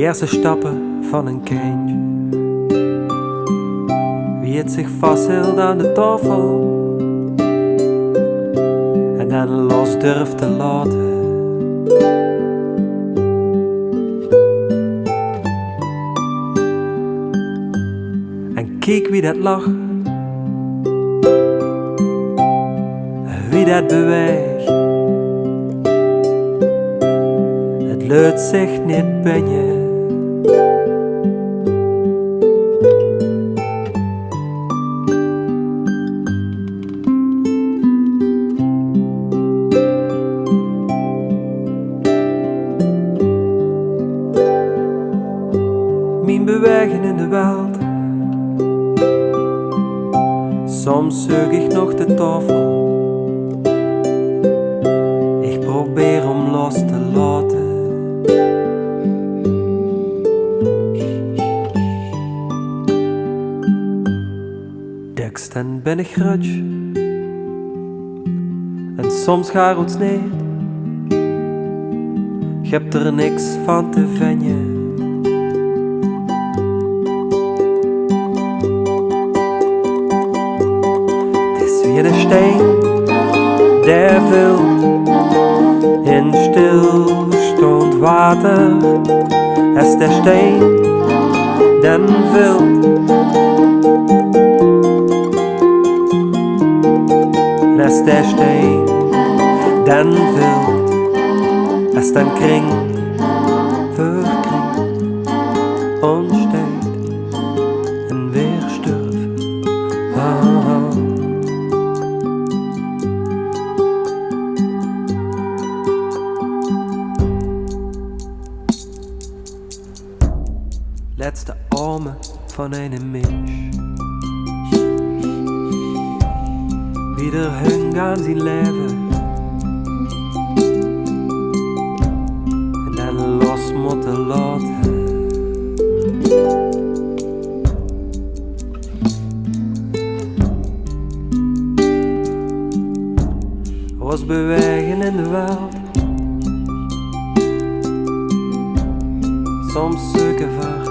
eerste stappen van een kindje, wie het zich vasthield aan de tafel en dan los durft te laten. En kijk wie dat lacht, wie dat beweegt. Het lukt zich niet ben je. Mijn bewegen in de wereld, soms zoek ik nog de tafel. Ik probeer om los te laten. Dan ben ik grutsch en soms gaat het niet. Ik heb er niks van te venjen. Het is wie een steen, der vult in stilstond water. Het is der steen, den vult. Als der steen, dan vult, als dan kring, verkring, ontsteekt en weer sturf. Laatste armen van een mens. Wie er hung aan zijn leven en dan los moeten laten. Was bewegen in de wereld, soms zoeken ver.